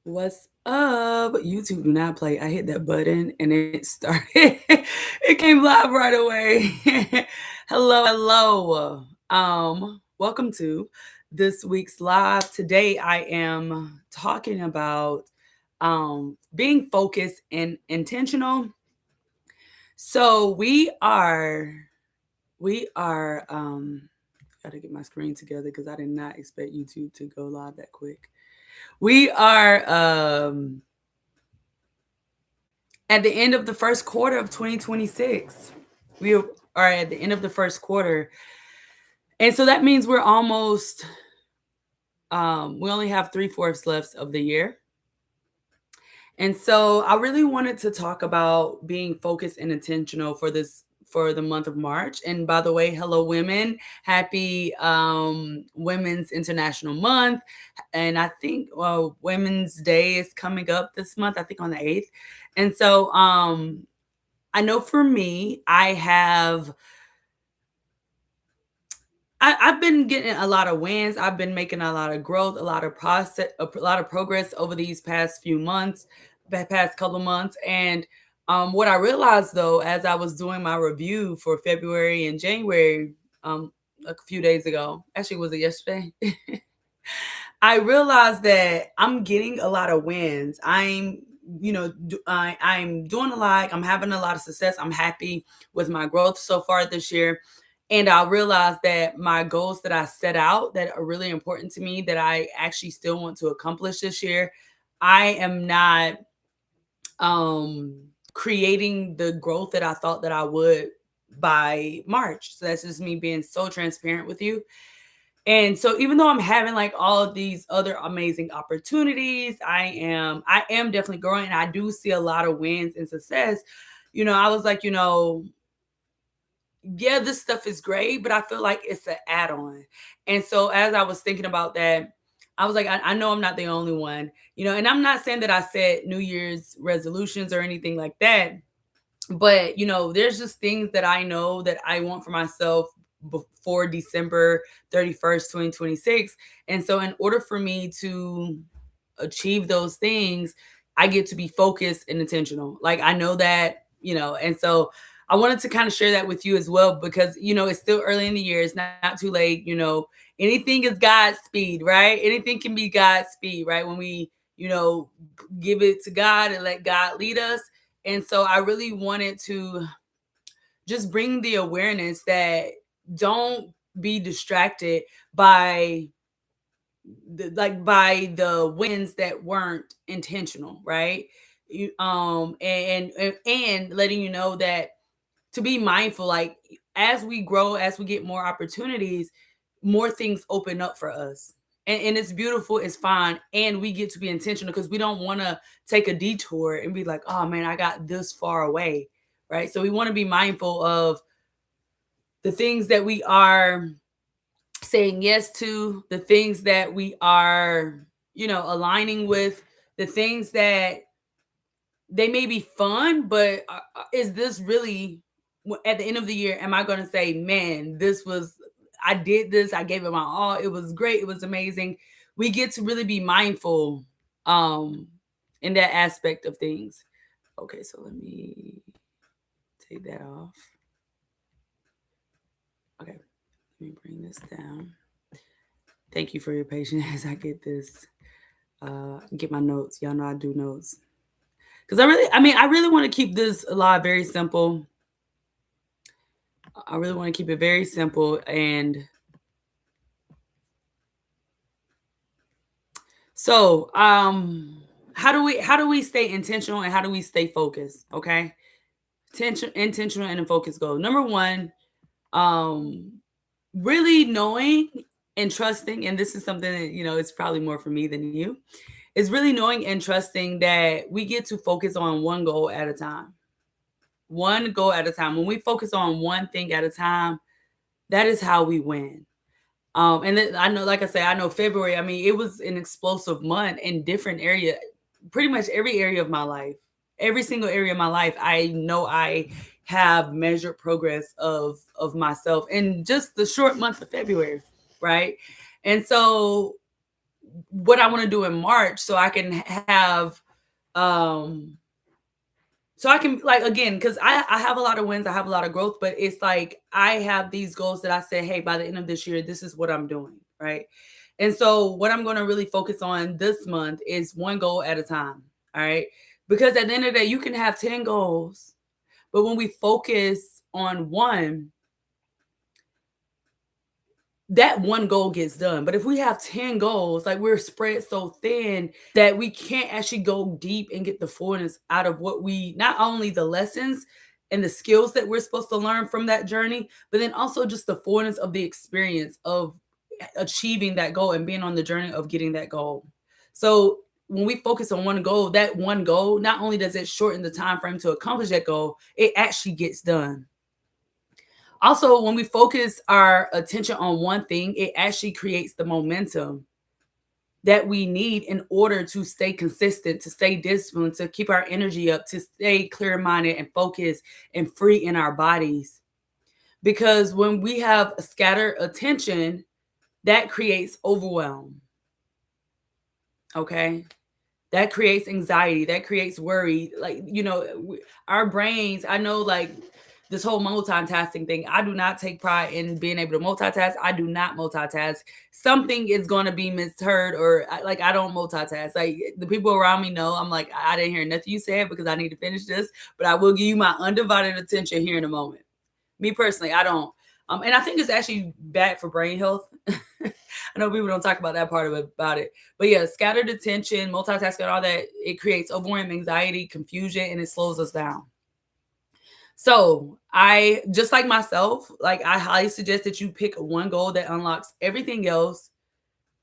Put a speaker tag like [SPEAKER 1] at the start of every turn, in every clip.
[SPEAKER 1] What's up? YouTube do not play. I hit that button and it started. It came live right away. Hello. Welcome to this week's live. Today I am talking about being focused and intentional. So we are gotta get my screen together because I did not expect YouTube to go live that quick. We are at the end of the first quarter of 2026. We are at the end of the first quarter. And so that means we're almost, we only have 3/4 left of the year. And so I really wanted to talk about being focused and intentional for the month of March. And by the way, hello women. Happy Women's International Month. And I think Women's Day is coming up this month, I think on the 8th. And so I know for me, I've been getting a lot of wins. I've been making a lot of growth, a lot of progress over these past few months, the past couple months. And what I realized though, as I was doing my review for February and January, a few days ago, actually, was it yesterday? I realized that I'm getting a lot of wins. I'm doing a lot. I'm having a lot of success. I'm happy with my growth so far this year. And I realized that my goals that I set out that are really important to me that I actually still want to accomplish this year, I am not um creating the growth that I thought that I would by March. So that's just me being so transparent with you. And so even though I'm having like all of these other amazing opportunities, I am definitely growing and I do see a lot of wins and success. I was like, yeah, this stuff is great, but I feel like it's an add-on. And so as I was thinking about that, I was like, I know I'm not the only one, and I'm not saying that I set New Year's resolutions or anything like that, but there's just things that I know that I want for myself before December 31st, 2026. And so in order for me to achieve those things, I get to be focused and intentional. Like I know that, and so I wanted to kind of share that with you as well because it's still early in the year. It's not too late. Anything is God's speed, right? Anything can be God's speed, right? When we, give it to God and let God lead us. And so I really wanted to just bring the awareness that don't be distracted by by the wins that weren't intentional, right? And letting you know that to be mindful, like as we grow, as we get more opportunities, more things open up for us. And it's beautiful, it's fine, and we get to be intentional because we don't want to take a detour and be like, oh man, I got this far away, right? So we want to be mindful of the things that we are saying yes to, the things that we are, aligning with, the things that they may be fun, but is this really at the end of the year? Am I going to say, man, I did this, I gave it my all, it was great, it was amazing? We get to really be mindful um in that aspect of things. Okay, so let me take that off. Okay, let me bring this down. Thank you for your patience as I get my notes. Y'all know I do notes. Because I really want to keep this live very simple. I really want to keep it very simple. And so how do we stay intentional and how do we stay focused? Okay. Intentional and a focused goal. Number one, um, really knowing and trusting, and this is something that, it's probably more for me than you, is really knowing and trusting that we get to focus on one goal at a time. One goal at a time. When we focus on one thing at a time, that is how we win. And then I know, like I said, I know February, I mean, it was an explosive month in different area, pretty much every area of my life. Every single area of my life, I know I have measured progress of myself in just the short month of February, right? And so what I want to do in March so I can have um so I can like again because I have a lot of wins, I have a lot of growth, but it's like I have these goals that I said, hey, by the end of this year, this is what I'm doing, right? And so what I'm going to really focus on this month is one goal at a time, all right? Because at the end of the day, you can have 10 goals, but when we focus on one, that one goal gets done. But if we have 10 goals, like we're spread so thin that we can't actually go deep and get the fullness out of what we not only the lessons and the skills that we're supposed to learn from that journey, but then also just the fullness of the experience of achieving that goal and being on the journey of getting that goal. So when we focus on one goal, that one goal, not only does it shorten the time frame to accomplish that goal, it actually gets done. Also, when we focus our attention on one thing, it actually creates the momentum that we need in order to stay consistent, to stay disciplined, to keep our energy up, to stay clear minded and focused and free in our bodies. Because when we have scattered attention, that creates overwhelm. Okay. That creates anxiety, that creates worry. Like, our brains, I know, like, this whole multitasking thing, I do not take pride in being able to multitask. I do not multitask. Something is going to be misheard, or like, I don't multitask. Like, the people around me know I'm like, I didn't hear nothing you said because I need to finish this, but I will give you my undivided attention here in a moment. Me personally, I don't. And I think it's actually bad for brain health. I know people don't talk about that part of it, about it. But yeah, scattered attention, multitasking, all that, it creates overwhelming anxiety, confusion, and it slows us down. So I, just like myself, like I highly suggest that you pick one goal that unlocks everything else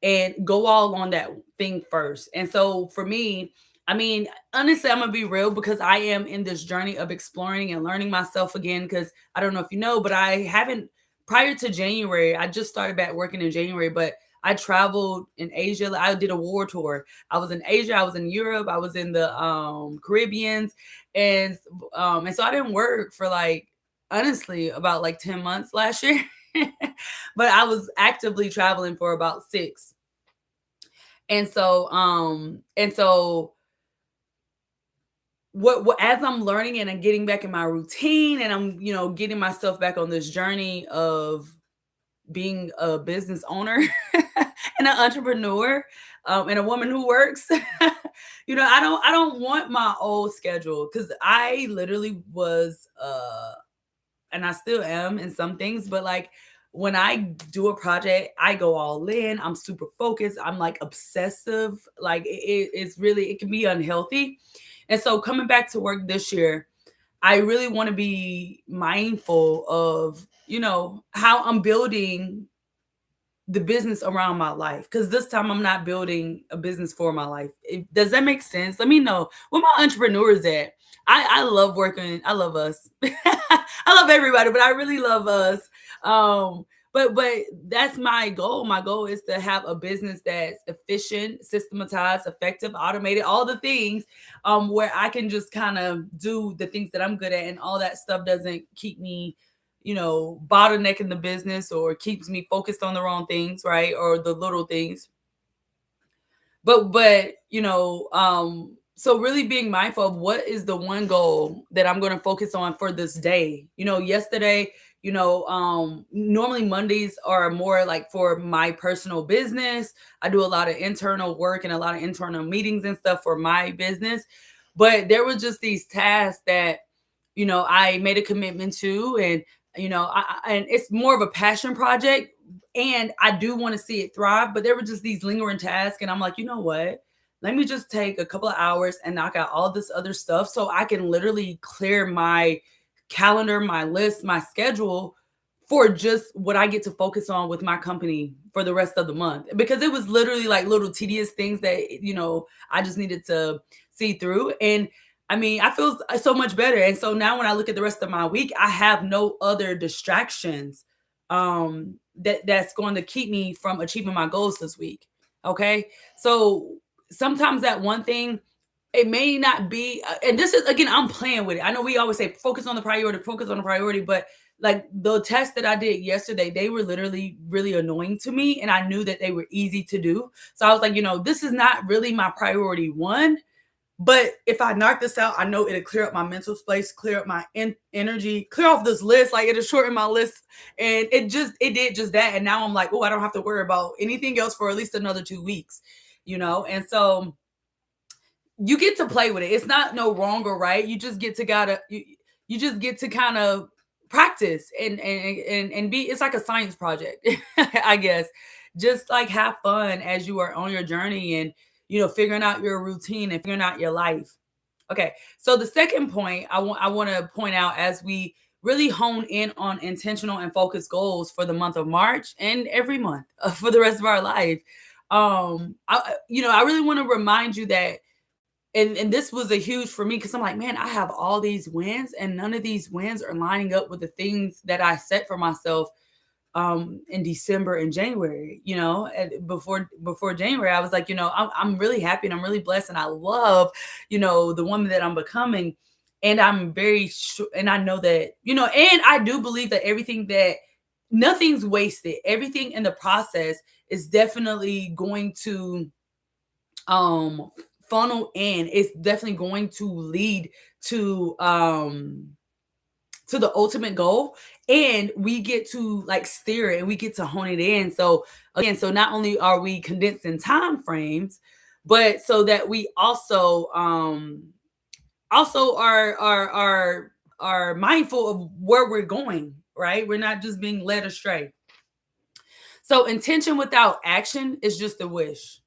[SPEAKER 1] and go all on that thing first. And so for me, I mean, honestly, I'm gonna be real because I am in this journey of exploring and learning myself again. Because I don't know if you know, but I haven't, prior to January, I just started back working in January, but I traveled in Asia. I did a war tour. I was in Asia, I was in Europe, I was in the Caribbeans, and and so I didn't work for like honestly about like 10 months last year. But I was actively traveling for about 6. And so what as I'm learning and I'm getting back in my routine and I'm, getting myself back on this journey of being a business owner and an entrepreneur, and a woman who works, I don't want my old schedule because I literally was and I still am in some things, but like when I do a project, I go all in. I'm super focused. I'm like obsessive. Like it's really, it can be unhealthy. And so coming back to work this year, I really want to be mindful of, how I'm building the business around my life. Because this time I'm not building a business for my life. Does that make sense? Let me know where my entrepreneurs at. I love working. I love us. I love everybody, but I really love us. But that's my goal. My goal is to have a business that's efficient, systematized, effective, automated, all the things, where I can just kind of do the things that I'm good at, and all that stuff doesn't keep me, bottlenecking the business or keeps me focused on the wrong things, right? Or the little things. So really being mindful of what is the one goal that I'm going to focus on for this day. Yesterday, normally Mondays are more like for my personal business. I do a lot of internal work and a lot of internal meetings and stuff for my business. But there were just these tasks that, I made a commitment to, and, and it's more of a passion project, and I do want to see it thrive, but there were just these lingering tasks. And I'm like, you know what? Let me just take a couple of hours and knock out all this other stuff so I can literally clear my calendar, my list, my schedule for just what I get to focus on with my company for the rest of the month. Because it was literally like little tedious things that, I just needed to see through. And I mean, I feel so much better. And so now when I look at the rest of my week, I have no other distractions that's going to keep me from achieving my goals this week. Okay. So sometimes that one thing, it may not be, and this is again, I'm playing with it. I know we always say focus on the priority, but like the tests that I did yesterday, they were literally really annoying to me. And I knew that they were easy to do. So I was like, this is not really my priority one. But if I knock this out, I know it'll clear up my mental space, clear up my energy, clear off this list. Like it'll shorten my list. And it did just that. And now I'm like, oh, I don't have to worry about anything else for at least another 2 weeks, And so you get to play with it. It's not no wrong or right. You just get to you just get to kind of practice and be. It's like a science project, I guess. Just like have fun as you are on your journey and figuring out your routine and figuring out your life. Okay, so the second point I want to point out as we really hone in on intentional and focused goals for the month of March and every month for the rest of our life. I really want to remind you that and this was a huge for me because I'm like, man, I have all these wins and none of these wins are lining up with the things that I set for myself in December and January. And before January, I was like, I'm really happy and I'm really blessed and I love, the woman that I'm becoming. And I'm very sure, and I know that, and I do believe that nothing's wasted. Everything in the process is definitely going to funnel in. It's definitely going to lead to the ultimate goal, and we get to like steer it and we get to hone it in. So again, so not only are we condensing time frames, but so that we also are mindful of where we're going, right? We're not just being led astray. So intention without action is just a wish.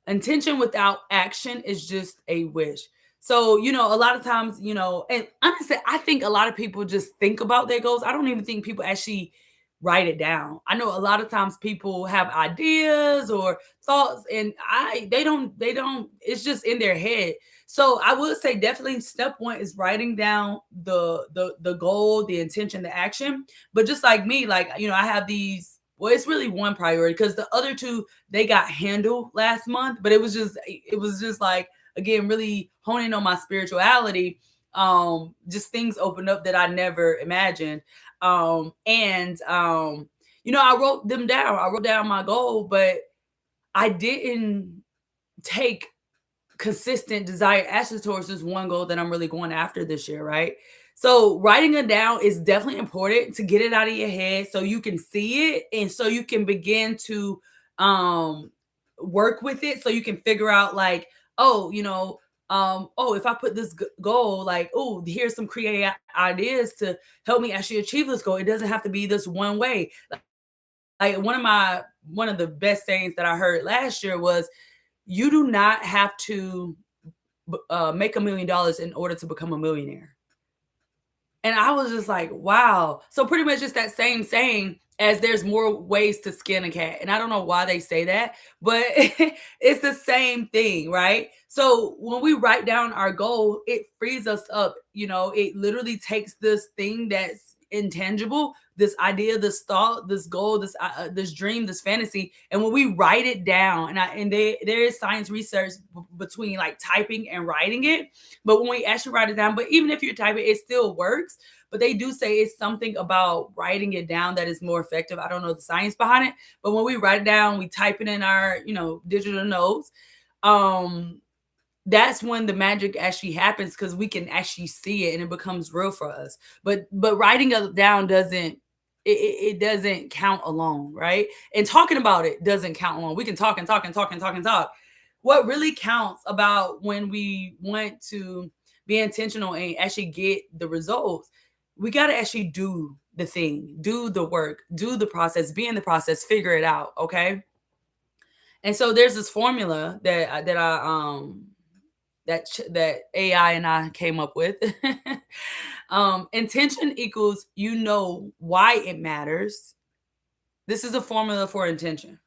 [SPEAKER 1] Intention without action is just a wish. So, a lot of times, and honestly, I think a lot of people just think about their goals. I don't even think people actually write it down. I know a lot of times people have ideas or thoughts and they don't, it's just in their head. So I would say definitely step one is writing down the goal, the intention, the action. But just like me, like, I have these, well, it's really one priority because the other two, they got handled last month, but it was just like, again, really honing on my spirituality. Just things opened up that I never imagined. I wrote them down. I wrote down my goal, but I didn't take consistent desired actions towards this one goal that I'm really going after this year, right? So writing it down is definitely important to get it out of your head so you can see it and so you can begin to work with it, so you can figure out like, oh, if I put this goal, like, oh, here's some creative ideas to help me actually achieve this goal. It doesn't have to be this one way. Like one of the best sayings that I heard last year was, you do not have to make $1 million in order to become a millionaire. And I was just like, wow. So pretty much just that same saying as there's more ways to skin a cat. And I don't know why they say that, but it's the same thing, right? So when we write down our goal, it frees us up. It literally takes this thing that's intangible, this idea, this thought, this goal, this dream, this fantasy, and when we write it down, there is science research between like typing and writing it, but when we actually write it down, but even if you're typing, it still works. But they do say it's something about writing it down that is more effective. I don't know the science behind it, but when we write it down, we type it in our, digital notes. That's when the magic actually happens because we can actually see it and it becomes real for us. But writing it down it doesn't count alone, right? And talking about it doesn't count alone. We can talk and talk and talk and talk and talk. What really counts about when we want to be intentional and actually get the results, we got to actually do the thing, do the work, do the process, be in the process, figure it out, okay? And so there's this formula that AI and I came up with. Intention equals why it matters. This is a formula for intention.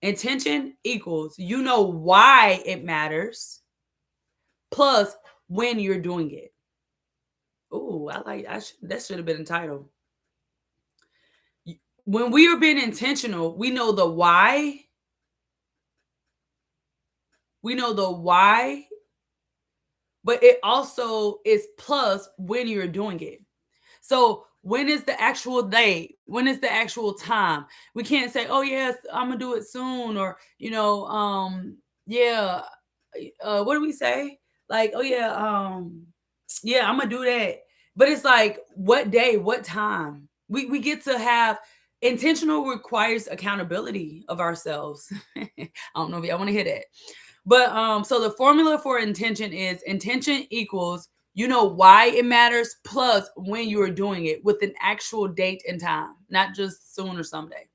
[SPEAKER 1] Intention equals why it matters plus when you're doing it. Oh, that should have been entitled. When we are being intentional, we know the why. We know the why, but it also is plus when you're doing it. So When is the actual date? When is the actual time? We can't say, "Oh yes, I'm gonna do it soon," or yeah, what do we say? Like, "Oh yeah, yeah, I'm gonna do that." But it's like, what day, what time? We get to have intentional requires accountability of ourselves. I don't know if y'all want to hear that. But so the formula for intention is intention equals you know why it matters plus when you are doing it with an actual date and time, not just soon or someday.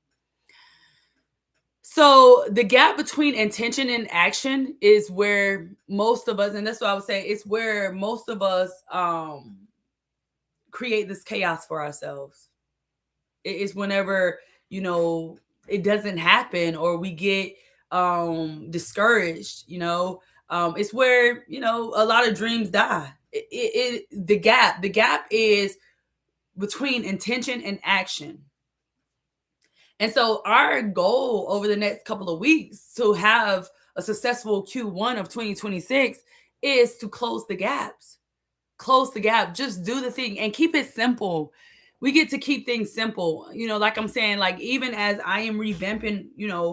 [SPEAKER 1] So the gap between intention and action is where most of us, and that's what I would say, it's where most of us create this chaos for ourselves. It's whenever, you know, it doesn't happen or we get discouraged, it's where, a lot of dreams die. The gap is between intention and action. And so our goal over the next couple of weeks to have a successful Q1 of 2026 is to close the gaps. Close the gap. Just do the thing and keep it simple. We get to keep things simple. Like I'm saying, like even as I am revamping,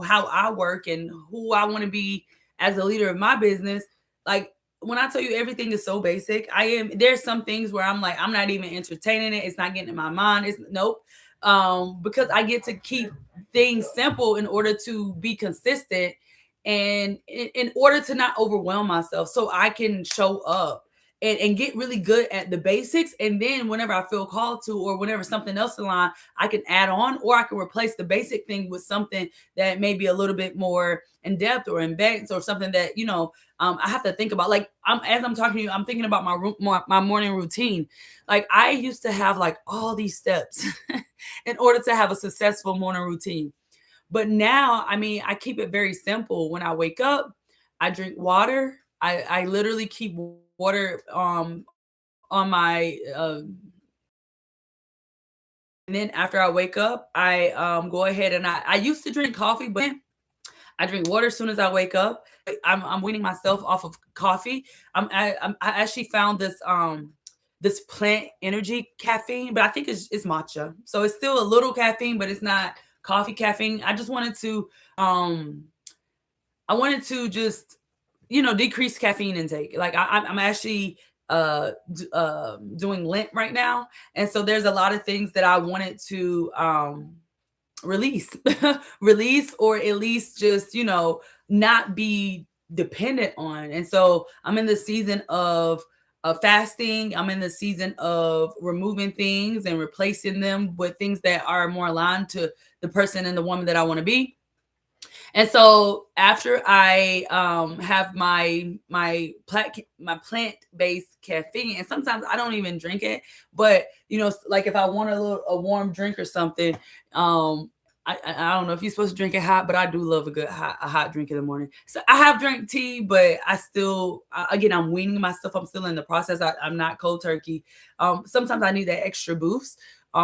[SPEAKER 1] how I work and who I want to be as a leader of my business, like when I tell you everything is so basic, there's some things where I'm like, I'm not even entertaining it. It's not getting in my mind. It's nope. Because I get to keep things simple in order to be consistent and in order to not overwhelm myself so I can show up and get really good at the basics. And then whenever I feel called to, or whenever something else align, I can add on, or I can replace the basic thing with something that may be a little bit more in depth or advanced, or something that, I have to think about. Like as I'm talking to you, I'm thinking about my morning routine. Like I used to have like all these steps in order to have a successful morning routine. But now, I mean, I keep it very simple. When I wake up, I drink water. I literally keep water on my and then after I wake up, I go ahead and I used to drink coffee, but I drink water as soon as I wake up. I'm weaning myself off of coffee. I actually found this plant energy caffeine, but I think it's matcha. So it's still a little caffeine, but it's not coffee caffeine. Um I wanted to just decrease caffeine intake. Like I'm actually doing Lent right now, and so there's a lot of things that I wanted to release, release, or at least just not be dependent on. And so I'm in the season of fasting. I'm in the season of removing things and replacing them with things that are more aligned to the person and the woman that I want to be. And so after I have my plant based caffeine, and sometimes I don't even drink it, but like if I want a warm drink or something, I don't know if you're supposed to drink it hot, but I do love a hot drink in the morning. So I have drank tea, but again, I'm weaning myself. I'm still in the process. I'm not cold turkey. Sometimes I need that extra boost.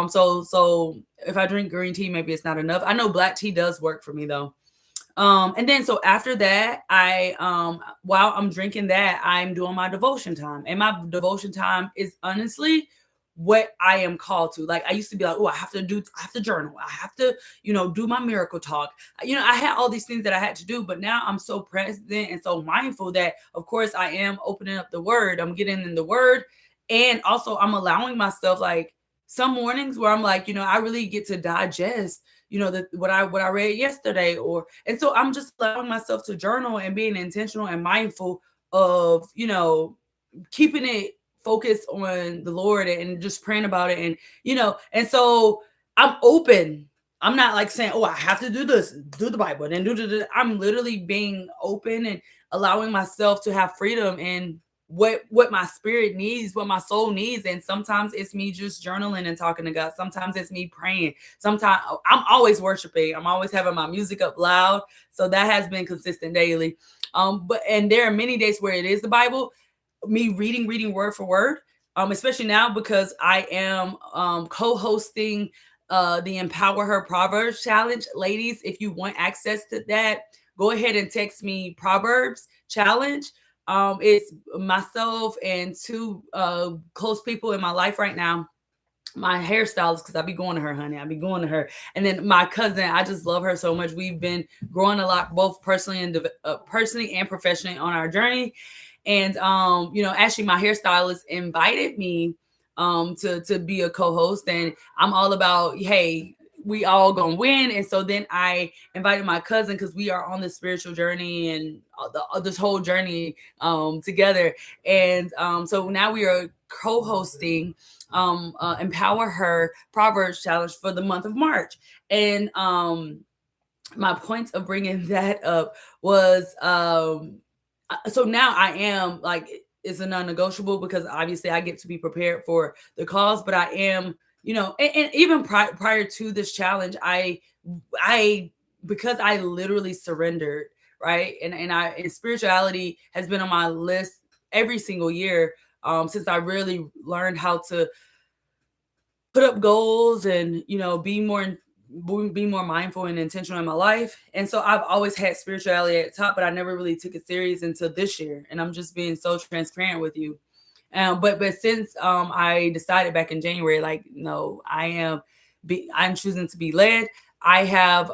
[SPEAKER 1] So if I drink green tea, maybe it's not enough. I know black tea does work for me though. And then so after that, I while I'm drinking that, I'm doing my devotion time. And my devotion time is honestly what I am called to. Like I used to be like, oh, I have to journal. I have to, do my miracle talk. I had all these things that I had to do, but now I'm so present and so mindful that of course I am opening up the word. I'm getting in the word. And also I'm allowing myself like some mornings where I'm like, I really get to digest what I read yesterday, and so I'm just allowing myself to journal and being intentional and mindful of keeping it focused on the Lord and just praying about it, and so I'm open. I'm not like saying, oh, I have to do this, do the Bible, and do. I'm literally being open and allowing myself to have freedom and what my spirit needs, what my soul needs. And sometimes it's me just journaling and talking to God. Sometimes it's me praying. Sometimes I'm always worshiping. I'm always having my music up loud. So that has been consistent daily. And there are many days where it is the Bible, me reading word for word. Especially now because I am co-hosting the Empower Her Proverbs Challenge. Ladies, if you want access to that, go ahead and text me Proverbs Challenge. It's myself and two close people in my life right now. my hairstylist, because I be going to her, honey. I be going to her. And then my cousin, I just love her so much. We've been growing a lot, both personally and professionally on our journey. And actually, my hairstylist invited me to be a co-host, and I'm all about, hey, we all gonna win. And so then I invited my cousin, because we are on this spiritual journey and this whole journey together. And so now we are co-hosting Empower Her Proverbs Challenge for the month of March. And my point of bringing that up was so now I am like, it's a non-negotiable, because obviously I get to be prepared for the cause, but I am, and even prior to this challenge, I because I literally surrendered, right? And spirituality has been on my list every single year since I really learned how to put up goals and be more mindful and intentional in my life. And so I've always had spirituality at the top, but I never really took it serious until this year. And I'm just being so transparent with you. But since I decided back in January, like, no, I'm choosing to be led. I have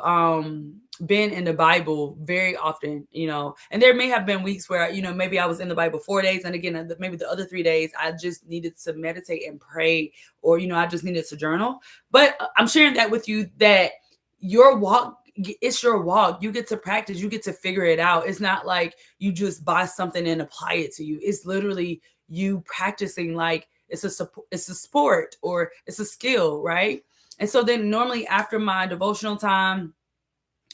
[SPEAKER 1] been in the Bible very often, and there may have been weeks where, maybe I was in the Bible 4 days. And again, maybe the other 3 days, I just needed to meditate and pray, or, I just needed to journal. But I'm sharing that with you, that your walk, it's your walk. You get to practice, you get to figure it out. It's not like you just buy something and apply it to you. It's literally you practicing like it's a sport or it's a skill, right? And so then normally after my devotional time,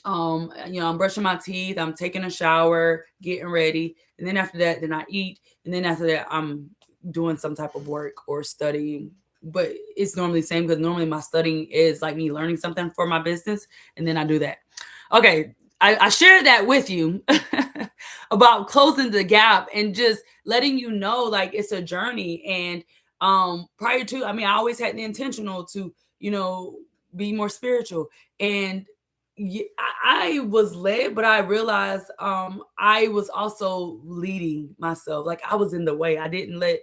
[SPEAKER 1] I'm brushing my teeth, I'm taking a shower, getting ready, and then after that, then I eat, and then after that, I'm doing some type of work or studying. But it's normally the same, because normally my studying is like me learning something for my business, and then I do that. Okay, I shared that with you about closing the gap and just letting you know, like, it's a journey. And prior to, I mean, I always had the intentional to, be more spiritual. And I was led, but I realized I was also leading myself. Like, I was in the way. I didn't let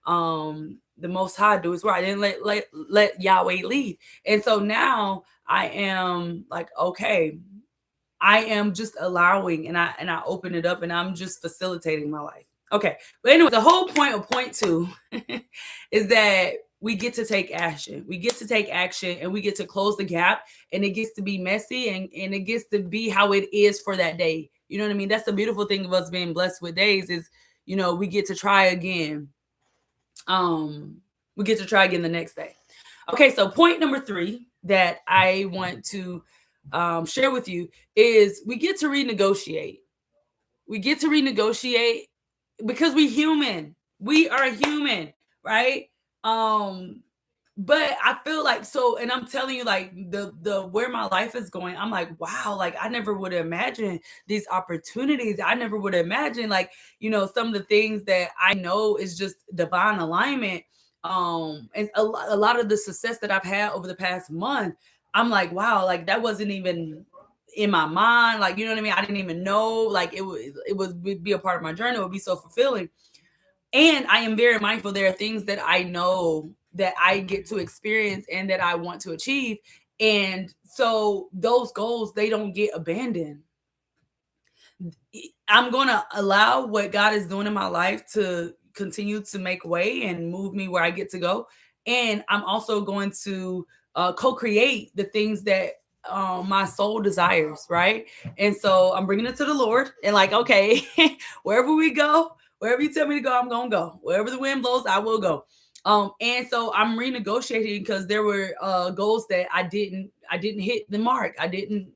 [SPEAKER 1] the Most High do his work. I didn't let Yahweh lead. And so now I am like, okay, I am just allowing, and I open it up, and I'm just facilitating my life. Okay. But anyway, the whole point of point two is that we get to take action. We get to take action, and we get to close the gap, and it gets to be messy, and it gets to be how it is for that day. You know what I mean? That's the beautiful thing of us being blessed with days is, we get to try again. We get to try again the next day. Okay. So point number 3 that I want to share with you is we get to renegotiate. We get to renegotiate because we human. We are human, right? Um, but I feel like, so, and I'm telling you, like, the where my life is going, I'm like, wow, like, I never would have imagined these opportunities. I never would have imagined, like, some of the things that I know is just divine alignment. And a lot of the success that I've had over the past month, I'm like, wow, like, that wasn't even in my mind. Like, you know what I mean? I didn't even know, like, would be a part of my journey. It would be so fulfilling. And I am very mindful. There are things that I know that I get to experience and that I want to achieve. And so those goals, they don't get abandoned. I'm going to allow what God is doing in my life to continue to make way and move me where I get to go. And I'm also going to co-create the things that my soul desires, right? And so I'm bringing it to the Lord, and like, okay, wherever we go, wherever you tell me to go, I'm gonna go. Wherever the wind blows, I will go. And so I'm renegotiating, because there were goals that I didn't hit the mark. I didn't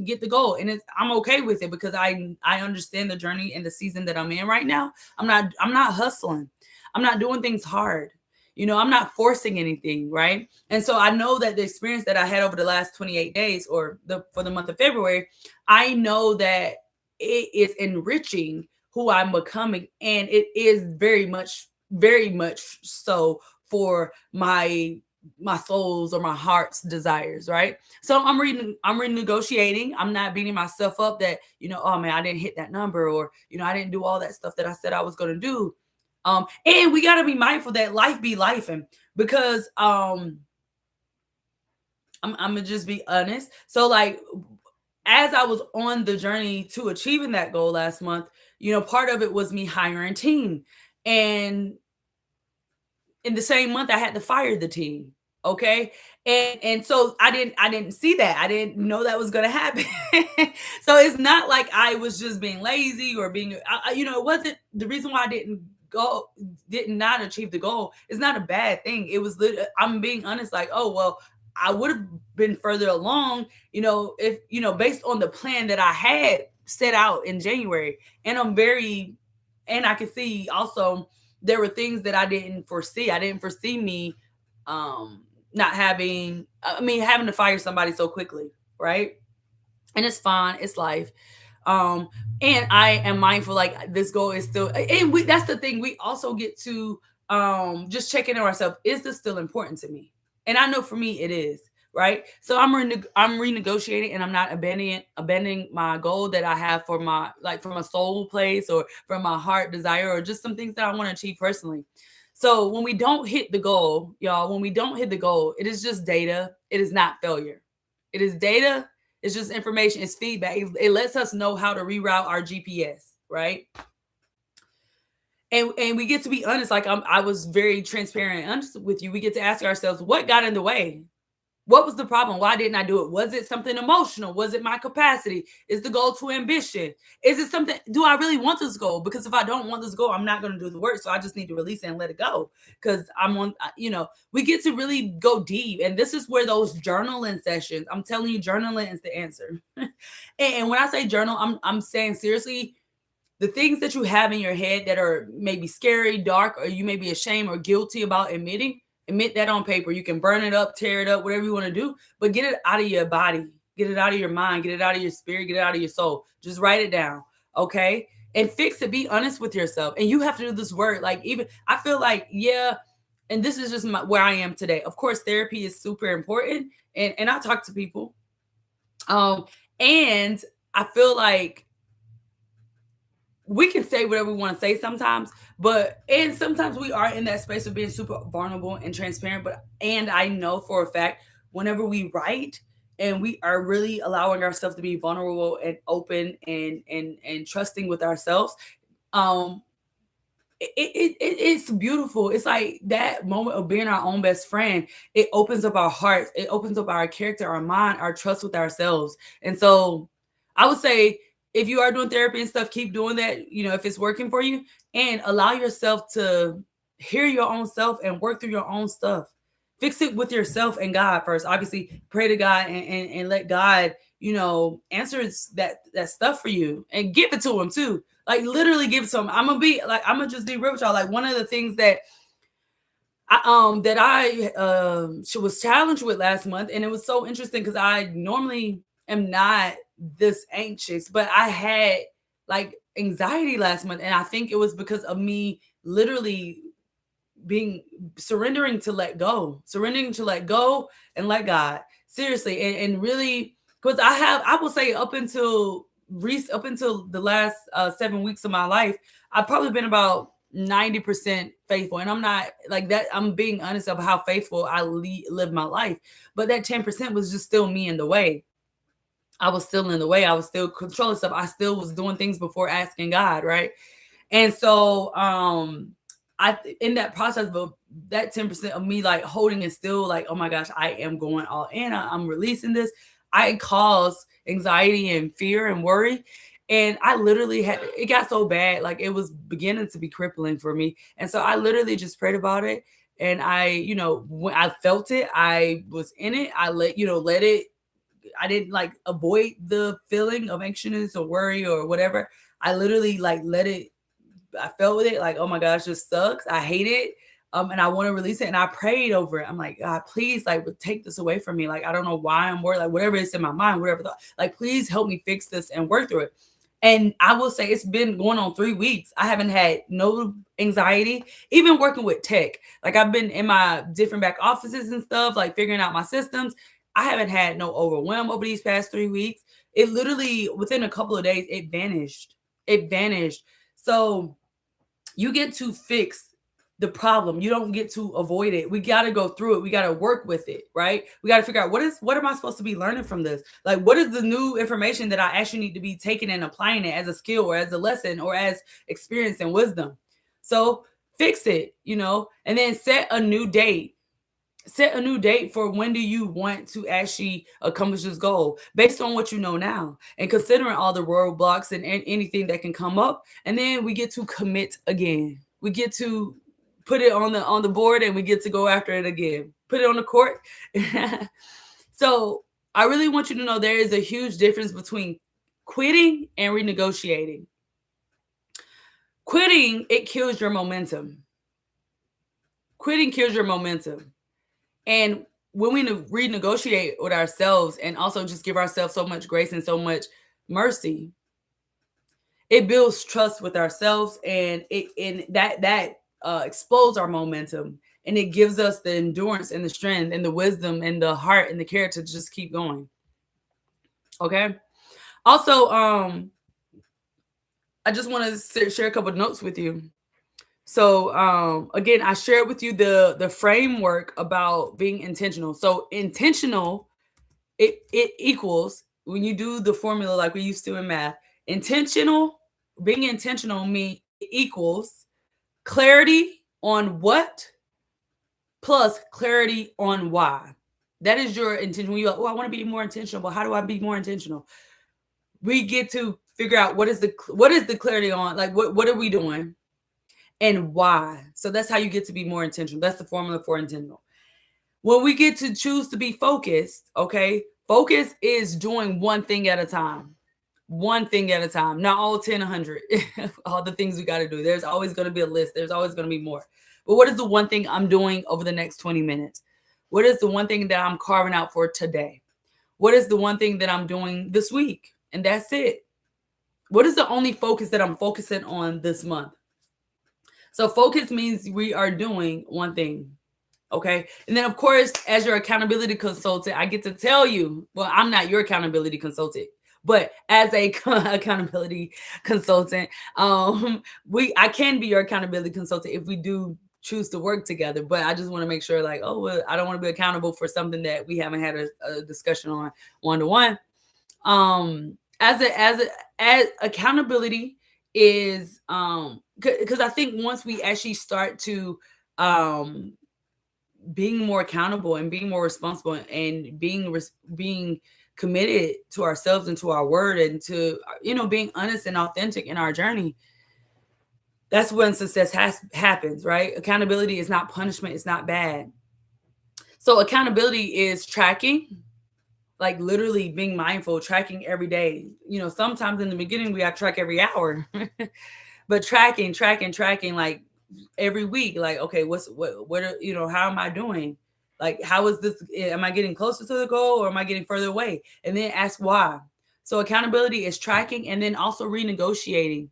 [SPEAKER 1] get the goal, and I'm okay with it, because I understand the journey and the season that I'm in right now. I'm not hustling. I'm not doing things hard. I'm not forcing anything, right? And so I know that the experience that I had over the last 28 days, or for the month of February, I know that it is enriching who I'm becoming, and it is very much so for my soul's or my heart's desires, right? So I'm renegotiating. I'm not beating myself up that, oh man, I didn't hit that number, or I didn't do all that stuff that I said I was going to do. And we got to be mindful that life be life, and because I'm gonna just be honest. So like as I was on the journey to achieving that goal last month, part of it was me hiring a team. And in the same month I had to fire the team. Okay. And so I didn't see that. I didn't know that was gonna happen. So it's not like I was just being lazy or being it wasn't the reason why I did not achieve the goal. It's not a bad thing. It was I'm being honest, like, oh well, I would have been further along, if based on the plan that I had set out in January. And I can see also there were things that I didn't foresee. I didn't foresee me not having to fire somebody so quickly, right? And it's fine, it's life. Um and I am mindful, like, this goal is still, and that's the thing, we also get to just check in on ourselves. Is this still important to me? And I know for me it is, right? So I'm renegotiating, and I'm not abandoning my goal that I have for my, like, from a soul place or from my heart desire, or just some things that I want to achieve personally. So when we don't hit the goal, y'all, when we don't hit the goal, it is just data. It is not failure. It is data. It's just information. It's feedback. It lets us know how to reroute our GPS, right? And we get to be honest. Like, I was very transparent and honest with you. We get to ask ourselves, what got in the way? What was the problem? Why didn't I do it? Was it something emotional? Was it my capacity? Is the goal too ambitious? Is it something? Do I really want this goal? Because if I don't want this goal, I'm not going to do the work. So I just need to release it and let it go. Because we get to really go deep. And this is where those journaling sessions, I'm telling you, journaling is the answer. And when I say journal, I'm saying seriously, the things that you have in your head that are maybe scary, dark, or you may be ashamed or guilty about admitting, admit that on paper. You can burn it up, tear it up, whatever you want to do, but get it out of your body, get it out of your mind, get it out of your spirit, get it out of your soul. Just write it down, okay? And fix it. Be honest with yourself. And you have to do this work. Like, even I feel like, yeah, and this is just where I am today. Of course, therapy is super important, and I talk to people, and I feel like we can say whatever we want to say sometimes, and sometimes we are in that space of being super vulnerable and transparent. And I know for a fact, whenever we write and we are really allowing ourselves to be vulnerable and open and trusting with ourselves, um, it's beautiful. It's like that moment of being our own best friend. It opens up our hearts. It opens up our character, our mind, our trust with ourselves. And so I would say, if you are doing therapy and stuff, keep doing that, if it's working for you, and allow yourself to hear your own self and work through your own stuff. Fix it with yourself and God first. Obviously, pray to God and let God, answer that stuff for you, and give it to him too. Like, literally give it to him. I'm gonna just be real with y'all. Like, one of the things that I was challenged with last month, and it was so interesting because I normally am not this anxious, but I had like anxiety last month, and I think it was because of me literally being surrendering to let go and let God, seriously. And really, because I will say, up until the last 7 weeks of my life, I've probably been about 90% faithful. And I'm not like that. I'm being honest about how faithful I live my life. But that 10% was just still me in the way. I was still in the way. I was still controlling stuff. I still was doing things before asking God, right? And so I in that process of that 10% of me, like, holding it still, like, oh my gosh, I am going all in. I'm releasing this. I caused anxiety and fear and worry. And I literally it got so bad, like, it was beginning to be crippling for me. And so I literally just prayed about it. And when I felt it, I was in it. I let it. I didn't like avoid the feeling of anxiousness or worry or whatever. I literally like let it. I felt with it, like, oh my gosh, this sucks. I hate it. And I want to release it. And I prayed over it. I'm like, God, please, like, take this away from me. Like, I don't know why I'm worried. Like, whatever is in my mind, whatever thought, like, please help me fix this and work through it. And I will say, it's been going on 3 weeks. I haven't had no anxiety, even working with tech. Like, I've been in my different back offices and stuff, like figuring out my systems. I haven't had no overwhelm over these past 3 weeks. It literally, within a couple of days, it vanished. It vanished. So You get to fix the problem. You don't get to avoid it. We got to go through it. We got to work with it, right? We got to figure out what am I supposed to be learning from this? Like, what is the new information that I actually need to be taking and applying it as a skill or as a lesson or as experience and wisdom? So fix it, and then set a new date. Set a new date for when do you want to actually accomplish this goal based on what you know now and considering all the roadblocks and anything that can come up. And then we get to commit again. We get to put it on the board and we get to go after it again. Put it on the court. So I really want you to know there is a huge difference between quitting and renegotiating. Quitting, it kills your momentum. Quitting kills your momentum. And when we renegotiate with ourselves and also just give ourselves so much grace and so much mercy, it builds trust with ourselves, and that explodes our momentum, and it gives us the endurance and the strength and the wisdom and the heart and the character to just keep going. Okay. Also, I just want to share a couple of notes with you. So again, I shared with you the framework about being intentional. So intentional, it equals, when you do the formula like we used to in math, being intentional equals clarity on what plus clarity on why. That is your intention. When you're like, oh, I want to be more intentional, but how do I be more intentional? We get to figure out what is the clarity on, like what are we doing? And why. So that's how you get to be more intentional. That's the formula for intentional. When we get to choose to be focused, okay, focus is doing one thing at a time. One thing at a time, not all 10, 100, all the things we got to do. There's always going to be a list. There's always going to be more. But what is the one thing I'm doing over the next 20 minutes? What is the one thing that I'm carving out for today? What is the one thing that I'm doing this week? And that's it. What is the only focus that I'm focusing on this month? So focus means we are doing one thing. Okay. And then, of course, as your accountability consultant, I get to tell you, well, I'm not your accountability consultant, but as a accountability consultant, I can be your accountability consultant if we do choose to work together. But I just want to make sure, like, oh, well, I don't want to be accountable for something that we haven't had a discussion on one-to-one. As accountability is because I think once we actually start to being more accountable and being more responsible and being committed to ourselves and to our word and to being honest and authentic in our journey, that's when success happens, right? Accountability is not punishment. It's not bad. So accountability is tracking, like literally being mindful, tracking every day. Sometimes in the beginning we got to track every hour, but tracking like every week, like, okay, what how am I doing? Like, how is this? Am I getting closer to the goal or am I getting further away? And then ask why. So accountability is tracking and then also renegotiating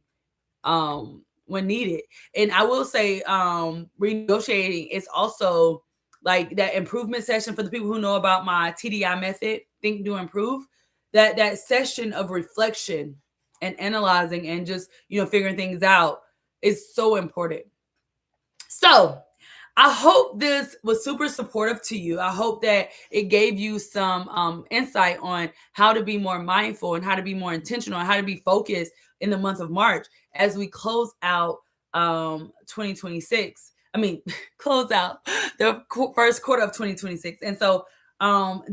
[SPEAKER 1] when needed. And I will say renegotiating is also like that improvement session for the people who know about my TDI method, Think, Do, Improve. That session of reflection and analyzing and just figuring things out is so important. So I hope this was super supportive to you. I hope that it gave you some insight on how to be more mindful and how to be more intentional and how to be focused in the month of March as we close out 2026. I mean, close out the first quarter of 2026. And so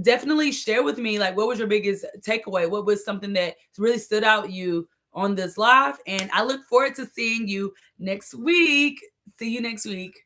[SPEAKER 1] definitely share with me, like, what was your biggest takeaway? What was something that really stood out you on this live? And I look forward to seeing you next week. See you next week.